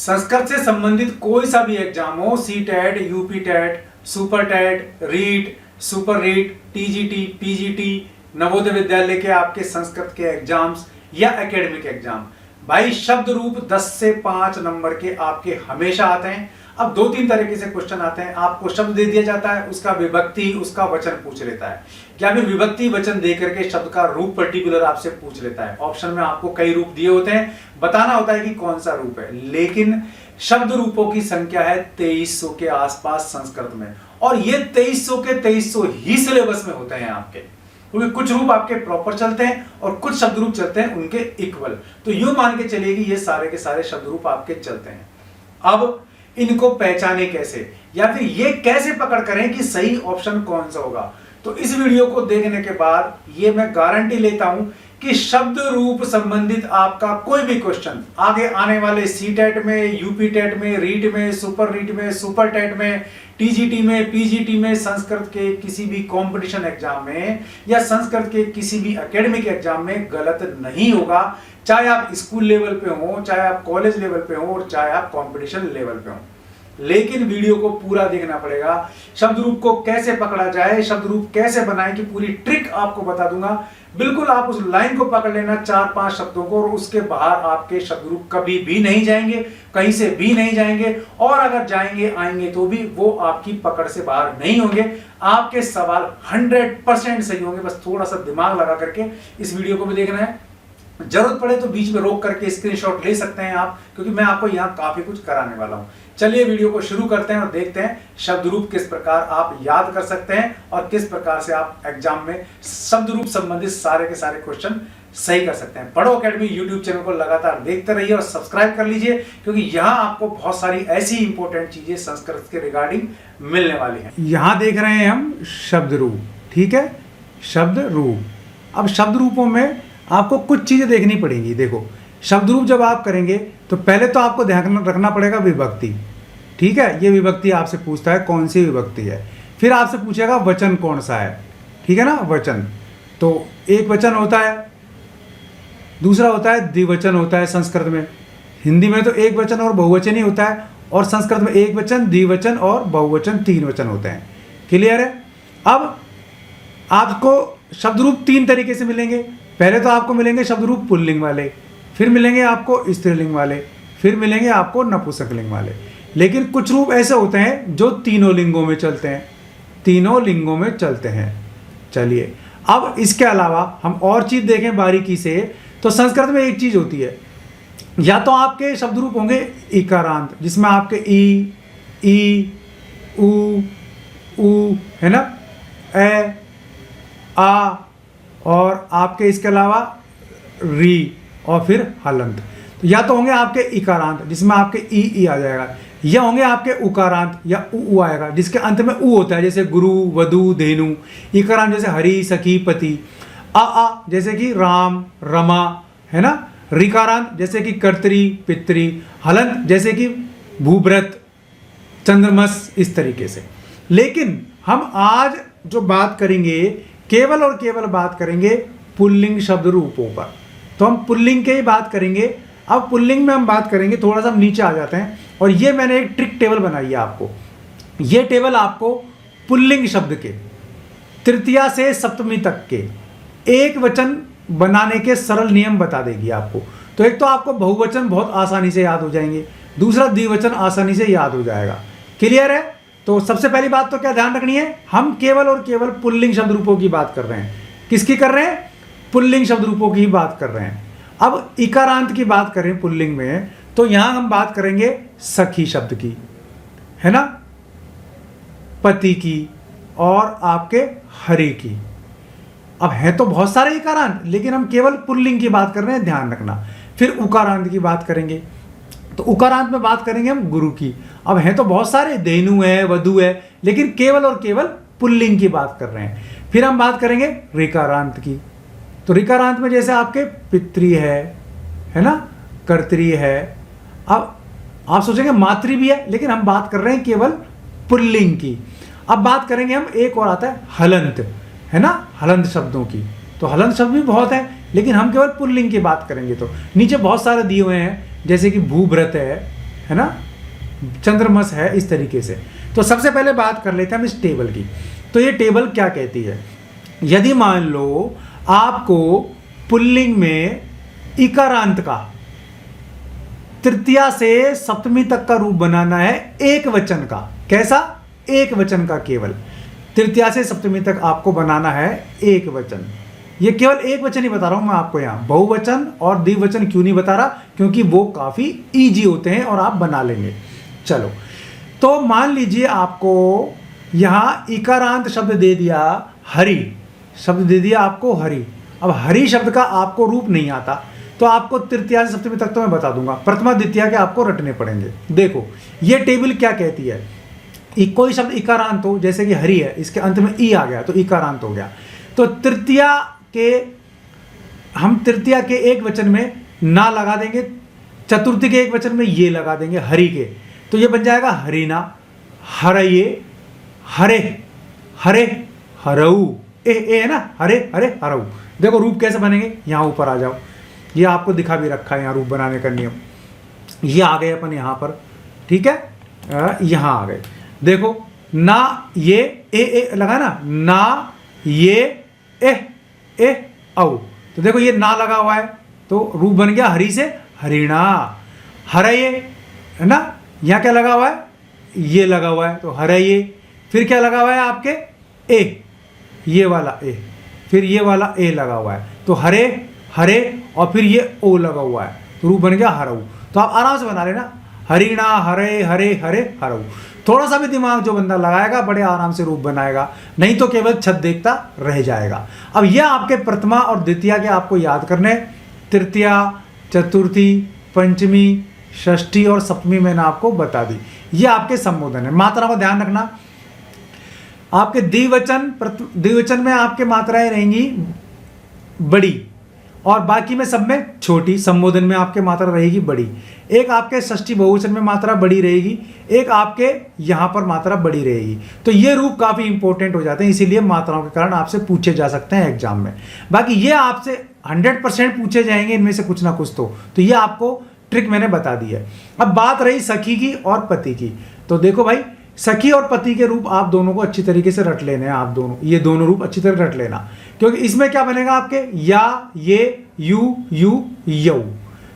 संस्कृत से संबंधित कोई सा भी एग्जाम हो, C TET, UP TET, super TET, REET, super REET, TGT, PGT, Navodaya Vidyalaya के आपके संस्कृत के एग्जाम्स या एकेडमिक एग्जाम, भाई शब्द रूप 10 से 5 नंबर के आपके हमेशा आते हैं। अब 2-3 तरीके से क्वेश्चन आते हैं। आपको शब्द दे दिया जाता है, उसका विभक्ति, उसका वचन पूछ लेता है, या फिर विभक्ति वचन दे करके शब्द का रूप पर्टिकुलर आपसे पूछ लेता है। ऑप्शन में आपको कई रूप दिए होते हैं, बताना होता है कि कौन सा रूप है। लेकिन शब्द रूपों की संख्या है 2300 के आसपास संस्कृत में, और ये 2300 के 2300 ही सिलेबस में होते हैं आपके, क्योंकि कुछ रूप आपके प्रॉपर चलते हैं और कुछ शब्द रूप चलते हैं उनके इक्वल। तो यूं मान के चलिए कि ये सारे के सारे शब्द रूप आपके चलते हैं। अब इनको पहचाने कैसे, या फिर ये कैसे पकड़ करें कि सही ऑप्शन कौन सा होगा, तो इस वीडियो को देखने के बाद ये मैं गारंटी लेता हूं कि शब्द रूप संबंधित आपका कोई भी क्वेश्चन आगे आने वाले सी टेट में, यूपी टेट में, रीट में, सुपर रीट में, सुपर टेट में, टीजीटी में, पीजीटी में, संस्कृत के किसी भी कंपटीशन एग्जाम में या संस्कृत के किसी भी एकेडमिक एग्जाम में गलत नहीं होगा, चाहे आप स्कूल लेवल पे हो, चाहे आप कॉलेज लेवल पे हो, और चाहे आप कंपटीशन लेवल पे हो। लेकिन वीडियो को पूरा देखना पड़ेगा। शब्द रूप को कैसे पकड़ा जाए, शब्द रूप कैसे बनाएं की पूरी ट्रिक आपको बता दूंगा। बिल्कुल आप उस लाइन को पकड़ लेना 4-5 शब्दों को, और उसके बाहर आपके शब्द रूप कभी भी नहीं जाएंगे, कहीं से भी नहीं जाएंगे, और अगर जाएंगे आएंगे तो भी वो आपकी पकड़ से बाहर नहीं होंगे। आपके सवाल 100% सही होंगे। बस थोड़ा सा दिमाग लगा करके इस वीडियो को भी देखना है। जरूरत पड़े तो बीच में रोक करके स्क्रीनशॉट ले सकते हैं आप, क्योंकि मैं आपको यहाँ काफी कुछ कराने वाला हूँ। चलिए वीडियो को शुरू करते हैं और देखते हैं शब्द रूप किस प्रकार आप याद कर सकते हैं और किस प्रकार से आप एग्जाम में शब्द रूप संबंधित सारे के सारे क्वेश्चन सही कर सकते हैं। पढ़ो अकेडमी यूट्यूब चैनल को लगातार देखते रहिए और सब्सक्राइब कर लीजिए, क्योंकि यहाँ आपको बहुत सारी ऐसी इंपॉर्टेंट चीजें संस्कृत के रिगार्डिंग मिलने वाली हैं। यहाँ देख रहे हैं हम शब्द रूप, ठीक है, शब्द रूप। अब शब्द रूपों में आपको कुछ चीजें देखनी पड़ेंगी। देखो, शब्द रूप जब आप करेंगे तो पहले तो आपको ध्यान रखना पड़ेगा विभक्ति, ठीक है। ये विभक्ति आपसे पूछता है कौन सी विभक्ति है, फिर आपसे पूछेगा वचन कौन सा है, ठीक है ना। वचन तो एक वचन होता है, दूसरा होता है द्विवचन होता है संस्कृत में। हिंदी में तो एक वचन और बहुवचन ही होता है, और संस्कृत में एक वचन, द्विवचन और बहुवचन 3 वचन होते हैं। क्लियर है। अब आपको शब्द रूप 3 तरीके से मिलेंगे। पहले तो आपको मिलेंगे शब्द रूप पुल्लिंग वाले, फिर मिलेंगे आपको स्त्रीलिंग वाले, फिर मिलेंगे आपको नपुंसकलिंग वाले। लेकिन कुछ रूप ऐसे होते हैं जो तीनों लिंगों में चलते हैं, तीनों लिंगों में चलते हैं। चलिए, अब इसके अलावा हम और चीज देखें बारीकी से, तो संस्कृत में एक चीज होती है, या तो आपके शब्द रूप होंगे इकारांत, जिसमें आपके ई, उ है ना, ए, आ, और आपके इसके अलावा री, और फिर हलंत। तो या तो होंगे आपके इकारांत जिसमें आपके ई आ जाएगा, या होंगे आपके उकारांत या उ आएगा जिसके अंत में उ होता है, जैसे गुरु, वधु, धेनु। इकारांत जैसे हरि, सखी, पति। आ जैसे कि राम, रमा, है ना। ऋकारांत जैसे कि कर्तरी, पितरी। हलंत जैसे कि भूभृत, चंद्रमस, इस तरीके से। लेकिन हम आज जो बात करेंगे केवल और केवल बात करेंगे पुल्लिंग शब्द रूपों पर। तो हम पुल्लिंग के ही बात करेंगे। अब पुल्लिंग में हम बात करेंगे, थोड़ा सा हम नीचे आ जाते हैं, और ये मैंने एक ट्रिक टेबल बनाई है आपको। ये टेबल आपको पुल्लिंग शब्द के तृतीया से सप्तमी तक के एक वचन बनाने के सरल नियम बता देगी आपको। तो एक तो आपको बहुवचन बहुत आसानी से याद हो जाएंगे, दूसरा द्विवचन आसानी से याद हो जाएगा। क्लियर है। तो सबसे पहली बात तो क्या ध्यान रखनी है, हम केवल और केवल पुल्लिंग शब्द रूपों की बात कर रहे हैं। किसकी कर रहे हैं, पुल्लिंग शब्द रूपों की बात कर रहे हैं। अब इकारांत की बात करें पुल्लिंग में, तो यहां हम बात करेंगे सखी शब्द की, है ना, पति की, और आपके हरि की। अब है तो बहुत सारे इकारांत, लेकिन हम केवल पुल्लिंग की बात कर रहे हैं, ध्यान रखना। फिर उकारांत की बात करेंगे, तो उकारांत में बात करेंगे हम गुरु की। अब है तो बहुत सारे, धेनु है, वधु है, लेकिन केवल और केवल पुल्लिंग की बात कर रहे हैं। फिर हम बात करेंगे ऋकारांत की। तो ऋकारांत में जैसे आपके पितृ है ना, कर्तरी है। अब आप सोचेंगे मातृ भी है, लेकिन हम बात कर रहे हैं केवल पुल्लिंग की। अब बात करेंगे हम, एक और आता है हलंत, है ना, हलंत शब्दों की। तो हलंत शब्द भी बहुत है, लेकिन हम केवल पुल्लिंग की बात करेंगे। तो नीचे बहुत सारे दिए हुए हैं, जैसे कि भूभृत है है ना, चंद्रमस है, इस तरीके से। तो सबसे पहले बात कर लेते हैं हम इस टेबल की। तो ये टेबल क्या कहती है, यदि मान लो आपको पुल्लिंग में इकारांत का तृतीया से सप्तमी तक का रूप बनाना है एक वचन का। कैसा? एक वचन का, केवल तृतीया से सप्तमी तक आपको बनाना है एक वचन। ये केवल एक वचन ही बता रहा हूं मैं आपको, यहां बहुवचन और द्विवचन क्यों नहीं बता रहा, क्योंकि वो काफी इजी होते हैं और आप बना लेंगे। चलो, तो मान लीजिए आपको यहां इकारांत शब्द दे दिया, हरि शब्द दे दिया आपको, हरि। अब हरि शब्द का आपको रूप नहीं आता, तो आपको तृतीया से सप्तमी तक तो मैं बता दूंगा, प्रथमा द्वितीया के आपको रटने पड़ेंगे। देखो ये टेबल क्या कहती है, कोई शब्द इकारांत हो, जैसे कि हरि है, इसके अंत में ई आ गया तो इकारांत हो गया। तो तृतीया के एक वचन में ना लगा देंगे, चतुर्थी के एक वचन में ये लगा देंगे हरि के, तो ये बन जाएगा हरिना, हरये, हरे, हरे, हरऊ, ए है ना, हरे हरे हरऊ। देखो रूप कैसे बनेंगे, यहां ऊपर आ जाओ, ये आपको दिखा भी रखा है यहाँ रूप बनाने का नियम। ये आ गए अपन यहाँ पर, ठीक है, यहाँ आ गए। देखो ना ये ए लगा ना ये ए औ, तो देखो ये ना लगा हुआ है, तो रूप बन गया हरि से हरिणा। हरये है ना, यहाँ क्या लगा हुआ है, ये लगा हुआ है, तो हरये। फिर क्या लगा हुआ है आपके, ए, ये वाला ए, फिर ये वाला ए लगा हुआ है, तो हरे हरे, और फिर ये ओ लगा हुआ है, तो रूप बन गया हरऊ। तो आप आराम से बना लेना, हरिणा, हरे हरे हरे हरऊ। थोड़ा सा भी दिमाग जो बंदा लगाएगा बड़े आराम से रूप बनाएगा, नहीं तो केवल छत देखता रह जाएगा। अब यह आपके प्रथमा और द्वितीया के आपको याद करने, तृतीया, चतुर्थी, पंचमी, षष्ठी और सप्तमी मैंने आपको बता दी। ये आपके संबोधन है। मात्रा को ध्यान रखना, आपके द्विवचन में आपके मात्राएं रहेंगी बड़ी और बाकी में सब में छोटी। संबोधन में आपके मात्रा रहेगी बड़ी। एक आपके षष्ठी बहुवचन में मात्रा बड़ी रहेगी, एक आपके यहां पर मात्रा बड़ी रहेगी। तो ये रूप काफी इंपॉर्टेंट हो जाते हैं, इसीलिए मात्राओं के कारण आपसे पूछे जा सकते हैं एग्जाम में। बाकी ये आपसे 100% पूछे जाएंगे इनमें से कुछ ना कुछ। तो ये आपको ट्रिक मैंने बता दी है। अब बात रही सखी की और पति की। तो देखो भाई, सखी और पति के रूप आप दोनों को अच्छी तरीके से रट लेने हैं। आप दोनों, ये दोनों रूप अच्छी तरह रट लेना, क्योंकि इसमें क्या बनेगा आपके, या, ये, यू, यौ।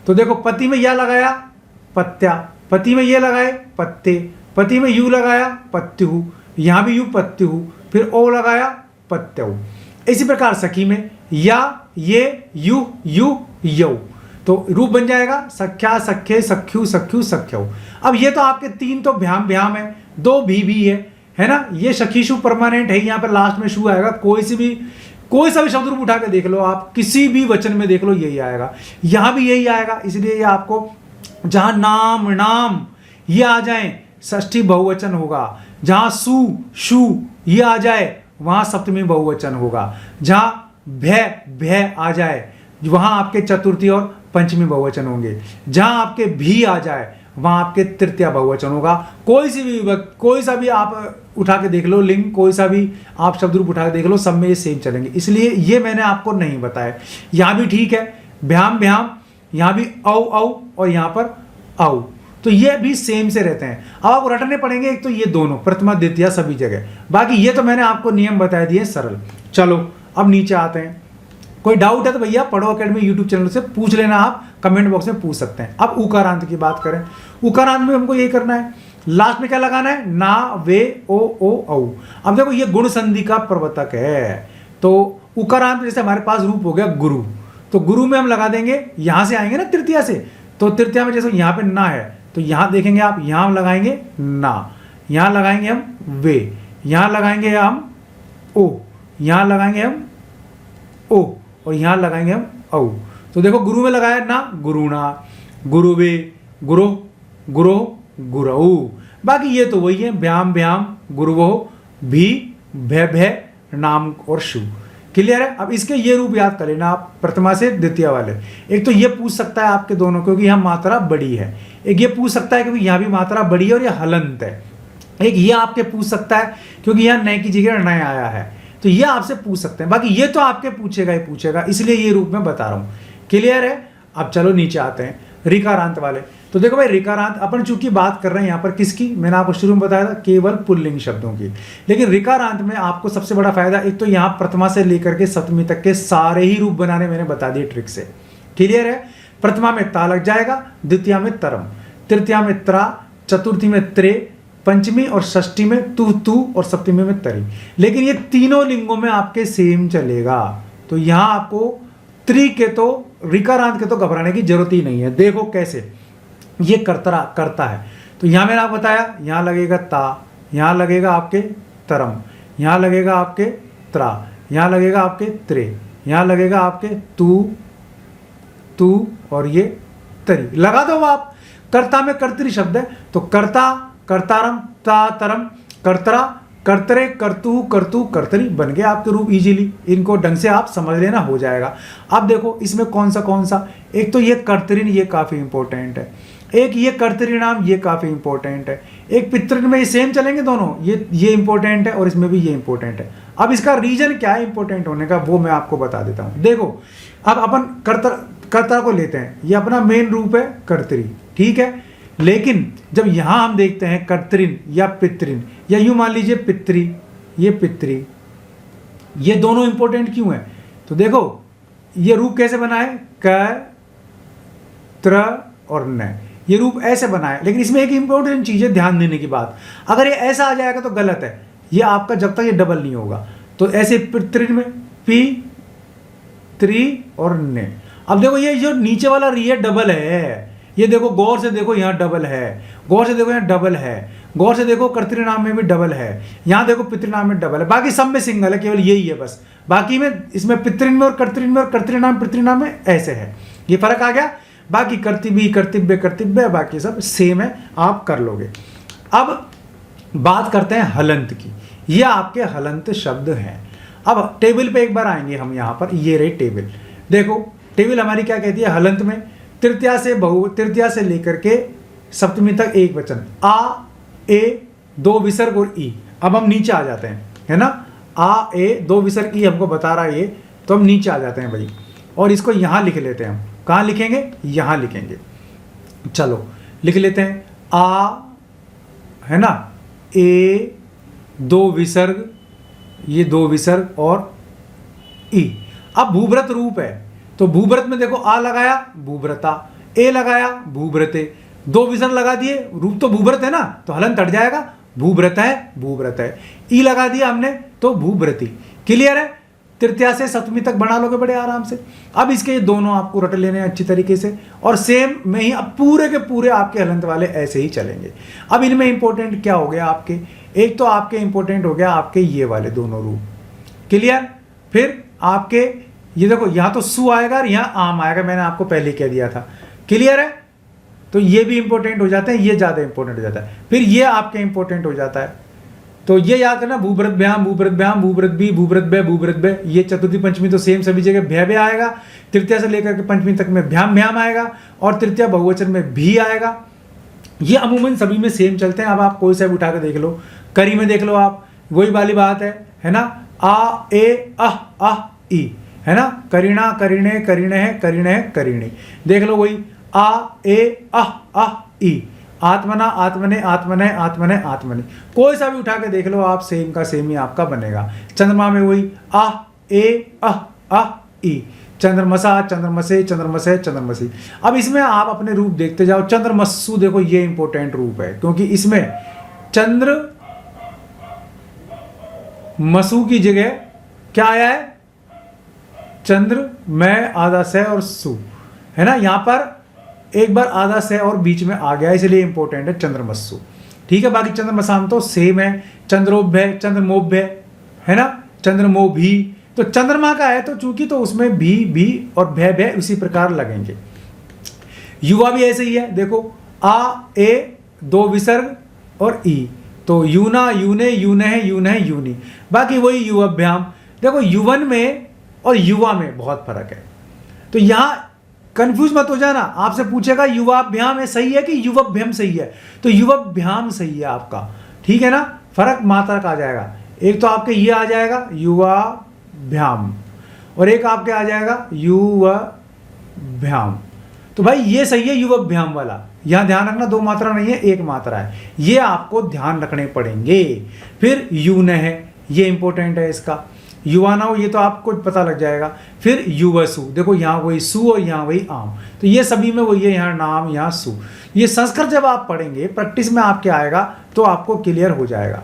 तो देखो पति में या लगाया पत्या, पति में ये लगाए पत्ते, पति में यू लगाया पत्यु, यहां भी यू पत्यु, फिर ओ लगाया पत्यौ। इसी प्रकार सखी में या, ये, यू, यौ, तो रूप बन जाएगा सख्या, सख्ये, सख्यु, सख्यु, सख्यौ। अब ये तो आपके तीन तो भ्याम भ्याम है, दो भी है ना। ये सखीशु परमानेंट है, यहाँ पर लास्ट में शु आएगा। कोई सा भी शब्द रूप उठा के देख लो आप, किसी भी वचन में देख लो यही आएगा, यहां भी यही आएगा। इसलिए ये आपको जहां नाम ये आ जाए षष्ठी बहुवचन होगा, जहां शु ये आ जाए वहां सप्तमी बहुवचन होगा, जहां भय आ जाए वहां आपके चतुर्थी और पंचमी बहुवचन होंगे, जहां आपके भी आ जाए वहां आपके तृतीया बहुवचन होगा। कोई सा भी आप उठा के देख लो लिंग, कोई सा भी आप शब्द रूप उठा के देख लो, सब में ये सेम चलेंगे। इसलिए ये मैंने आपको नहीं बताया। यहां भी ठीक है, भ्याम भ्याम, यहां भी औ और यहां पर औ, तो ये भी सेम से रहते हैं। अब आपको रटने पड़ेंगे एक तो ये दोनों, प्रथमा द्वितीया सभी जगह। बाकी ये तो मैंने आपको नियम बता दिए सरल। चलो अब नीचे आते हैं। कोई डाउट है तो भैया पढ़ो एकेडमी यूट्यूब चैनल से पूछ लेना, आप कमेंट बॉक्स में पूछ सकते हैं। अब उकारांत की बात करें, उकारांत में हमको ये करना है, लास्ट में क्या लगाना है, ना, वे, ओ, औ। अब देखो ये गुण संधि का प्रवर्तक है, तो उकारांत जैसे हमारे पास रूप हो गया गुरु, तो गुरु में हम लगा देंगे, यहां से आएंगे ना तृतीया से, तो तृतीया में जैसे यहां पे ना है तो यहां देखेंगे आप, यहां लगाएंगे ना, यहां लगाएंगे हम वे, यहां लगाएंगे हम ओ, यहां लगाएंगे हम ओ, और यहां लगाएंगे हम औ। तो देखो गुरु में लगाया ना, गुरुणा, गुरुवे, गुरो, गुरो, गुरऊ। बाकी ये तो वही है, व्याम व्याम, गुरुवो, भी, भय, नाम और शु। क्लियर है। अब इसके ये रूप याद कर लेना आप, प्रथमा से द्वितीय वाले। एक तो ये पूछ सकता है आपके दोनों, क्योंकि यहाँ मात्रा बड़ी है। एक ये पूछ सकता है क्योंकि यहाँ भी मात्रा बड़ी है और ये हलंत है। एक ये आपके पूछ सकता है क्योंकि यहाँ नए की जगह नए आया है, तो ये आपसे पूछ सकते हैं। बाकी ये तो आपके पूछेगा ही पूछेगा, इसलिए ये रूप में बता रहा हूं। क्लियर है। अब चलो नीचे आते हैं, ऋकारांत वाले। तो देखो भाई ऋकारांत, अपन चूंकि बात कर रहे हैं यहाँ पर किसकी, मैंने आपको शुरू में बताया था केवल पुल्लिंग शब्दों की, लेकिन ऋकारांत में आपको सबसे बड़ा फायदा एक तो यहाँ प्रथमा से लेकर के सप्तमी तक के सारे ही रूप बनाने मैंने बता दिए ट्रिक से। क्लियर है? प्रथमा में ता लग जाएगा, द्वितीया में तरम, तृतीया में त्रा, चतुर्थी में त्रे, पंचमी और षष्ठी में तू और सप्तमी में तरी। लेकिन ये तीनों लिंगों में आपके सेम चलेगा। तो यहां आपको त्रि के तो ऋकारांत के तो घबराने की जरूरत ही नहीं है। देखो कैसे ये कर्तरा करता है, तो यहां मैंने आपको बताया, यहां लगेगा ता, यहां लगेगा आपके तरम, यहां लगेगा आपके त्रा, यहां लगेगा आपके त्रे, यहां लगेगा आपके तू और ये तरी। लगा दो आप, कर्ता में कर्तरी शब्द है, तो कर्ता, कर्तारम, ता, तरम, कर्तरा, कर्तरे, कर्तु, कर्तु, कर्तरी बन गए आपके रूप इजीली। इनको ढंग से आप समझ लेना, हो जाएगा। अब देखो इसमें कौन सा, एक तो ये कर्तरीन, ये काफी इंपॉर्टेंट है, एक ये कर्तरी नाम, ये काफी इंपॉर्टेंट है, एक पितृन में ये सेम चलेंगे दोनों, ये इंपॉर्टेंट है और इसमें भी ये इंपॉर्टेंट है। अब इसका रीजन क्या है इंपॉर्टेंट होने का, वो मैं आपको बता देता हूं। देखो अब अपन कर्ता को लेते हैं, ये अपना मेन रूप है कर्तरी, ठीक है। लेकिन जब यहां हम देखते हैं कर्तरिन या पितृन, या यूं मान लीजिए पितृ, ये पितृ, ये दोनों इंपॉर्टेंट क्यों है? तो देखो ये रूप कैसे बना है, क, त्र और न, ये रूप ऐसे बना है। लेकिन इसमें एक इंपॉर्टेंट चीज है ध्यान देने की बात, अगर ये ऐसा आ जाएगा तो गलत है, ये आपका जब तक ये डबल नहीं होगा। तो ऐसे पितृन में पी, त्रि और न। अब देखो ये जो नीचे वाला री है डबल है, ये देखो गौर से देखो यहाँ डबल है, गौर से देखो यहाँ डबल है, गौर से देखो कर्तृ नाम में भी डबल है, यहाँ देखो पितृ नाम में डबल है, बाकी सब में सिंगल है, केवल यही है बस। बाकी में इसमें पितृन में और कर्तृन में और कर्तृ नाम पितृ नाम में ऐसे है, ये फर्क आ गया। बाकी कर्तव्य कर्तव्य कर्तव्य बाकी सब सेम है, आप कर लोगे। अब बात करते हैं हलंत की, ये आपके हलंत शब्द हैं। अब टेबल पे एक बार आएंगे हम, यहाँ पर ये रही टेबल। देखो टेबल हमारी क्या कहती है, हलंत में तृतीया से लेकर के सप्तमी तक एक वचन, आ, ए, दो विसर्ग और ई। अब हम नीचे आ जाते हैं, है ना, आ, ए, दो विसर्ग, ई हमको बता रहा है ये, तो हम नीचे आ जाते हैं भाई, और इसको यहां लिख लेते हैं हम। कहाँ लिखेंगे, यहां लिखेंगे। चलो लिख लेते हैं, आ, है ना, ए, दो विसर्ग, ये दो विसर्ग और ई। अब भूभृत रूप है, तो भूभृत में देखो आ लगाया भूभृता, ए लगाया भूभृते, दो विसर्ग लगा दिए, रूप तो भूभृत है ना, तो हलंत हट जाएगा, भूभृत है भूभृत है, ई लगा दिया हमने तो भूभृति। क्लियर है? तृतीया से सप्तमी तक बना लोगे बड़े आराम से। अब इसके ये दोनों आपको रट लेने अच्छी तरीके से, और सेम में ही अब पूरे के पूरे आपके हलंत वाले ऐसे ही चलेंगे। अब इनमें इंपॉर्टेंट क्या हो गया आपके, एक तो आपके इंपॉर्टेंट हो गया आपके ये वाले दोनों रूप। क्लियर? फिर आपके ये देखो यहाँ तो सु आएगा और यहाँ आम आएगा, मैंने आपको पहले कह दिया था। क्लियर है? तो ये भी इंपॉर्टेंट हो जाते हैं, ये ज्यादा इंपॉर्टेंट हो जाता है। फिर ये आपके इंपॉर्टेंट हो जाता है, तो ये याद करना, भूभृत भ्याम, भूभृत भ्याम, भूभृत भी, भूभृत भय, भूभृत भय। ये चतुर्थी पंचमी तो सेम सभी जगह भय भय आएगा, तृतीया से लेकर के पंचमी तक में भ्याम भ्याम आएगा, और तृतीया बहुवचन में भी आएगा। ये अमूमन सभी में सेम चलते हैं। अब आप कोई सा भी उठा के देख लो, करी में देख लो आप, वही वाली बात है ना, आ, ए, अह, ई, है ना, करीणा, करीणे, करीणे है, करीणे है, करीणी। देख लो वही, आ, ए, अह, ई, आत्मना, आत्मने, आत्मने, आत्मने, आत्मने। कोई सा भी उठा के देख लो आप, सेम का सेम ही आपका बनेगा। चंद्रमा में वही, आ, ए, अह, ई, चंद्रमसा, चंद्रमसे, चंद्रमसे, चंद्रमसी। अब इसमें आप अपने रूप देखते जाओ। चंद्रमस्सु देखो, ये इंपॉर्टेंट रूप है, क्योंकि इसमें चंद्र मसु की जगह क्या आया है, चंद्र में आधा से और सु, है ना, यहां पर एक बार आधा से और बीच में आ गया, इसलिए इंपॉर्टेंट है चंद्रमस्सु। ठीक है, बाकी चंद्रमसाम तो सेम है, चंद्रोभ्य, चंद्रमोभ्य, है ना, चंद्रमोभी। तो चंद्रमा का है तो चूंकि, तो उसमें भी और भय भय उसी प्रकार लगेंगे। युवा भी ऐसे ही है, देखो, आ, ए, दो विसर्ग और ई, तो यूना, यूने, यूने है, यून है, यूनी। बाकी वही युवाभ्याम। देखो युवन में और युवा में बहुत फर्क है, तो यहां कंफ्यूज मत हो जाना। आपसे पूछेगा युवाभ्याम है सही है कि युवभ्यम सही है, तो युवभ्याम सही है आपका। ठीक है ना, फर्क मात्रा का आ जाएगा। एक तो आपके ये आ जाएगा युवाभ्याम, और एक आपके आ जाएगा युवभ्याम। तो भाई ये सही है युवभ्याम वाला, यहां ध्यान रखना दो मात्रा नहीं है, एक मात्रा है, ये आपको ध्यान रखने पड़ेंगे। फिर यून है, ये इंपॉर्टेंट है इसका, युवानव ये तो आपको पता लग जाएगा। फिर युवसु, देखो यहाँ वही सु और यहाँ वही आम, तो ये सभी में वही है, यहाँ नाम यहाँ सु। ये संस्कृत जब आप पढ़ेंगे प्रैक्टिस में आपके आएगा तो आपको क्लियर हो जाएगा।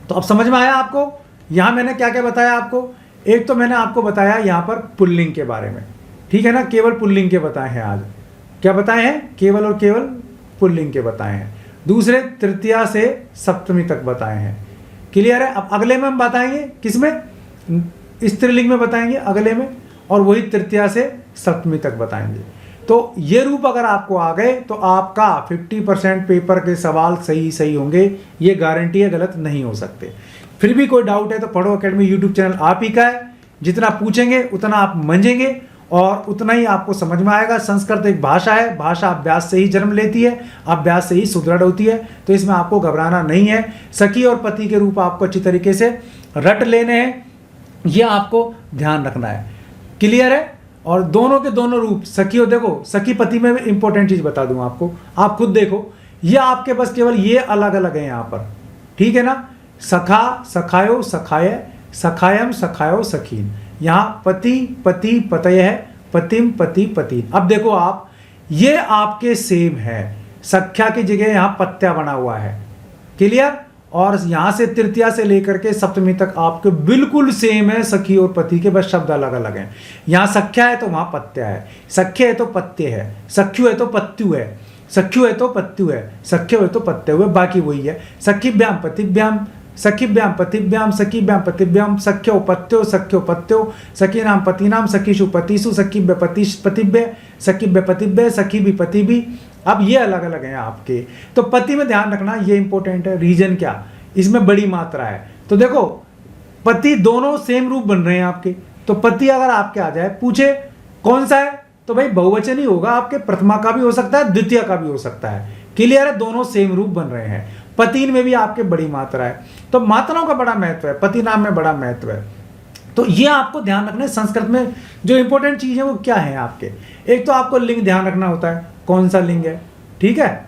तो अब समझ में आया आपको, यहाँ मैंने क्या क्या बताया आपको। एक तो मैंने आपको बताया यहाँ पर पुल्लिंग के बारे में, ठीक है ना, केवल पुल्लिंग के बताए हैं आज। क्या बताए हैं? केवल और केवल पुल्लिंग के बताए हैं। दूसरे तृतीया से सप्तमी तक बताए हैं। क्लियर है? अब अगले में हम बताएंगे किसमें, स्त्रीलिंग में बताएंगे अगले में, और वही तृतीया से सप्तमी तक बताएंगे। तो ये रूप अगर आपको आ गए तो आपका 50% पेपर के सवाल सही होंगे, ये गारंटी है, गलत नहीं हो सकते। फिर भी कोई डाउट है तो पढ़ो एकेडमी यूट्यूब चैनल आप ही का है, जितना पूछेंगे उतना आप मंझेंगे और उतना ही आपको समझ में आएगा। संस्कृत एक भाषा है, भाषा अभ्यास से ही जन्म लेती है, अभ्यास से ही सुदृढ़ होती है, तो इसमें आपको घबराना नहीं है। सखी और पति के रूप आपको अच्छी तरीके से रट लेने हैं, यह आपको ध्यान रखना है। क्लियर है? और दोनों के दोनों रूप सखी, और देखो सखी पति में इंपॉर्टेंट चीज बता दूं आपको, आप खुद देखो, ये आपके पास केवल ये अलग अलग है यहाँ पर, ठीक है ना। सखा, सखायो, सखाय, सखायम, सखायो, सखीन। यहाँ पति पति पतय है, पतिम पति पति। अब देखो आप, ये आपके सेम है, सख्या की जगह यहाँ पत्या बना हुआ है। क्लियर? और यहां से तृतीया से लेकर के सप्तमी तक आपके बिल्कुल सेम है सखी और पति के, बस शब्द अलग अलग हैं। यहां सख्या है तो वहां पत्या है, सख्य है तो पत्य है, सख्यु है तो पत्यु है, सख्यु है तो पत्यु है, सख्य है तो पत्य हुए, बाकी वही है। सखीभ्याम पतिभ्याम, सखीभ्याम पतिभ्याम, सखीभ्याम पतिभ्याम, सख्यो पत्यो, सख्यो पत्यो, सखीनाम पतिनाम, सखीषु पतिषु, सखीभ्य पतिभ्य, सखीभ्य पतिभ्य, सखी भी पति भी। अब ये अलग अलग हैं आपके। तो पति में ध्यान रखना, ये इंपॉर्टेंट है। रीजन क्या? इसमें बड़ी मात्रा है। तो देखो पति दोनों सेम रूप बन रहे हैं आपके, तो पति अगर आपके आ जाए, पूछे कौन सा है, तो भाई बहुवचन ही होगा आपके, प्रथमा का भी हो सकता है, द्वितीय का भी हो सकता है। क्लियर है? दोनों सेम रूप बन रहे हैं। पतिन में भी आपके बड़ी मात्रा है, तो मात्राओं का बड़ा महत्व है, पति नाम में बड़ा महत्व है। तो ये आपको ध्यान रखना है। संस्कृत में जो इंपॉर्टेंट चीज है वो क्या है आपके, एक तो आपको लिंग ध्यान रखना होता है, कौन सा लिंग है, ठीक है,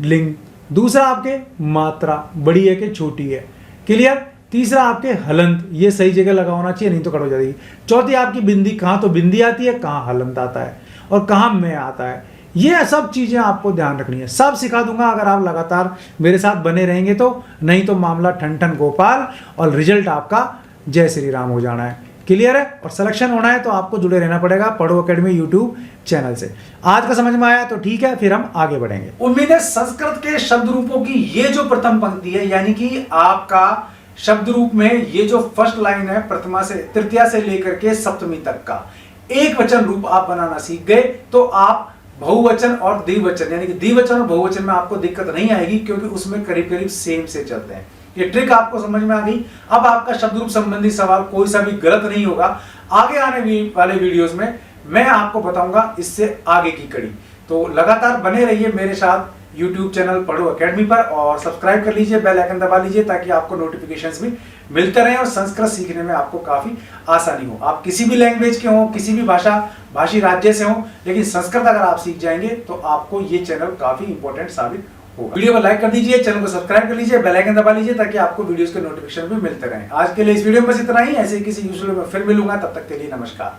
लिंग। दूसरा आपके मात्रा, बड़ी है कि छोटी है। क्लियर? तीसरा आपके हलंत, ये सही जगह लगा होना चाहिए, नहीं तो कट हो जाएगी। चौथी आपकी बिंदी, कहाँ तो बिंदी आती है, कहाँ हलंत आता है और कहाँ में आता है। ये सब चीजें आपको ध्यान रखनी है। सब सिखा दूंगा अगर आप लगातार मेरे साथ बने रहेंगे तो, नहीं तो मामला ठन ठन गोपाल और रिजल्ट आपका जय श्री राम हो जाना है। क्लियर है? और सिलेक्शन होना है तो आपको जुड़े रहना पड़ेगा पढ़ो एकेडमी यूट्यूब चैनल से। आज का समझ में आया तो ठीक है, फिर हम आगे बढ़ेंगे। उम्मीद है संस्कृत के शब्द रूपों की ये जो प्रथम पंक्ति है, यानी कि आपका शब्द रूप में ये जो फर्स्ट लाइन है, प्रथमा से तृतीया से लेकर के सप्तमी तक का एक वचन रूप आप बनाना सीख गए, तो आप बहुवचन और द्विवचन, यानी कि द्विवचन और बहुवचन में आपको दिक्कत नहीं आएगी, क्योंकि उसमें करीब करीब सेम से चलते हैं। ये ट्रिक आपको समझ में आ गई। अब आपका शब्द रूप संबंधी सवाल कोई सा भी गलत नहीं होगा। आगे आने वाले वीडियोस में मैं आपको बताऊंगा इससे आगे की कड़ी। तो लगातार बने रहिए मेरे साथ YouTube चैनल पढ़ो एकेडमी पर, और सब्सक्राइब कर लीजिए, बेल आइकन दबा लीजिए, ताकि आपको नोटिफिकेशंस भी मिलते रहें और संस्कृत सीखने में आपको काफी आसानी हो। आप किसी भी लैंग्वेज के हो, किसी भी भाषी राज्य से हो, लेकिन संस्कृत अगर आप सीख जाएंगे तो आपको ये चैनल काफी इंपॉर्टेंट साबित होगा। वीडियो को लाइक कर दीजिए, चैनल को सब्सक्राइब कर लीजिए, बेल आइकन दबा लीजिए, ताकि आपको वीडियोस के नोटिफिकेशन भी मिलते रहें। आज के लिए इस वीडियो में बस इतना ही। ऐसे किसी यूजफुल में फिर मिलूंगा, तब तक के लिए नमस्कार।